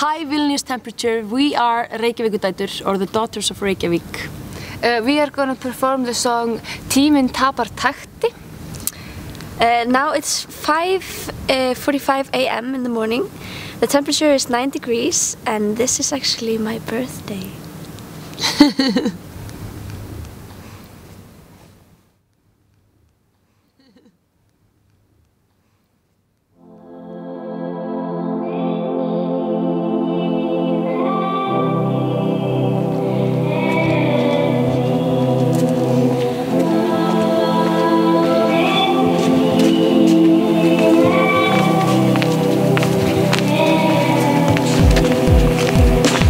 Hi Vilnius Temperature, we are Reykjavíkudætur, or the Daughters of Reykjavík. We are going to perform the song Tíminn tapar takti. Now it's 5:45 a.m. in the morning. The temperature is 9 degrees and this is actually my birthday.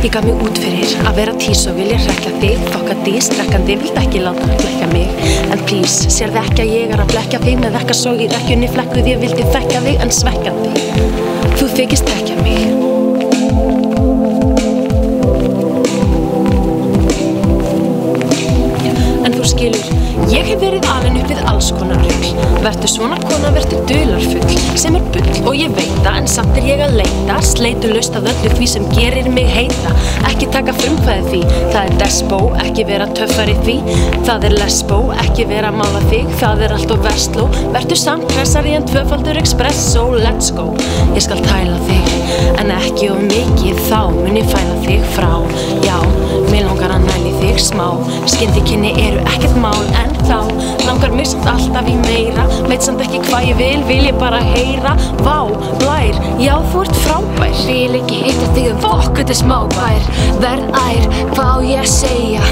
Ég gaf mig út fyrir að vera tís og vilja hrekja þig, fokka dís, drekkandi, vilt ekki láta blekkja mig. En please, sérðu ekki að ég að blekkja þig með vekkasog í rekkjunni flekkuð ég vildi þekkja þig en svekja þig. Þú þykist þekkja mig. En þú skilur, ég hef verið alin upp við alls konar rugl. Vertu svona kona, vertu dularfull, sem bull og ég veit það, en samt ég að leita, sleitulaust af öllu því sem gerir mig heita. Ekki taka frumkvæði því, það despo, ekki vera töffari því. Það lesbo, ekki vera að mála þig, það allt og versló. Vertu samt pressari en tvöfaldur espresso, let's go. Ég skal tæla þig, en ekki of mikið, þá mun ég fæla þig frá. Já, mig langar að næli þig smá, skyndikynni eru ekkert mál, en þá langar mig samt alltaf í meira. Veit samt ekki hvað ég vil ég bara heyra. Vá, blær, já þú ert frábær. Vil ekki hitta þig fokk, þetta smábær. Verð ær, hvað á ég að segja?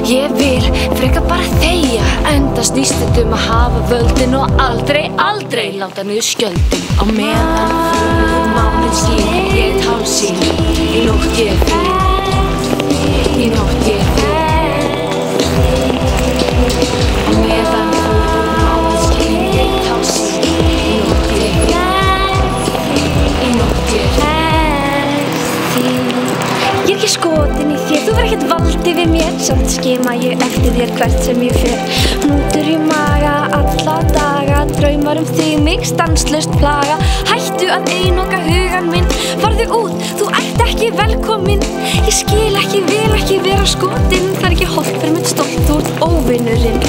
Ég vil frekar bara þegja. Enda snýst þetta að hafa völdin og aldrei, aldrei láta niður skjöldin. Á meðan fullur máninn skín, ég hálsín, í nótt ég þín, í nótt ég þín. Á meðan fullur máninn skín, ég hálsín, í nótt ég þín, í nótt ég þín. Ég ekki skotin í þér, þú verð ekkert valdi við mér. Samt skima ég eftir þér hvert sem ég fer. Hnútur í maga, alla daga, draumar þig mig stanslaust plaga. Hættu að einoka hugan minn, farðu út, þú ert ekki velkomin. Ég skil ekki, vil ekki vera skotin. Það ekki hollt fyrir mitt stolt, þú ert óvinnurinn.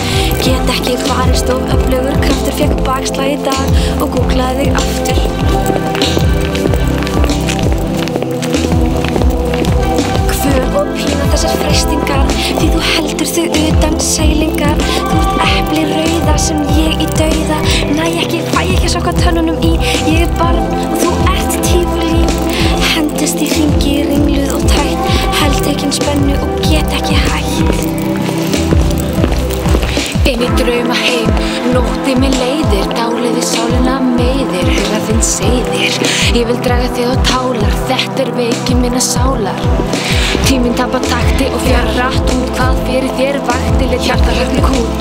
Get ekki farist of öflugur kraftur, fekk bakslag í dag og googlaði þig aftur. Og pína þessar freistingar, því þú heldur þau utan sælingar. Þú ert epli rauða sem ég í dauða. Næ ekki, fæ ekki að sokka tönnunum í. Ég barn og þú ert tífulí. Hendist í hringi, ringluð og tætt. Held ekki spennu og get ekki hætt. Inn í drauma heim, nótti mig leiðir, dáleiði sálina meiðir, huga þinn seiðir. Ég vil draga þig á tálar, þetta veiki minna sálar. Tíminn tapar takti og fjara rætt út, hvað fyrir þér vakti, lét hjarta höfni kút.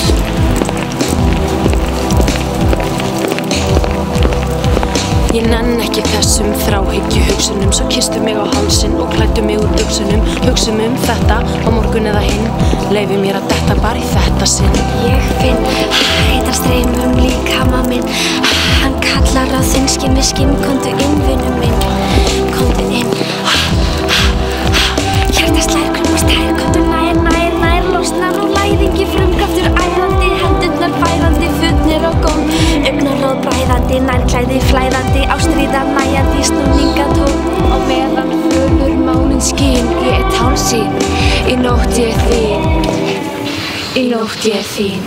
Ég nenn ekki þessum þráhyggju hugsunum, svo kistu mig á hálsinn og klæddu mig úr buxunum. Hugsum þetta á morgun eða hinn, leyfi mér að detta bara í þetta sinn. Ég finn heitan streymum líkama minn, hann kallar á þinn skinn við skinn. Komdu inn, vinur minn, komdu inn. Hjarta slær, krumast tær, komdu nær, nær, nær. Losnar og læðingi, frumkraftur æðandi, hendurnar færandi, fullnir og góm. Augnaráð bræðandi, nærklæði flæðandi, ástríða næjandi, snúningatón. Á meðan fullur máninn skín, ég hálsín, í nótt ég þín, í nótt ég þín.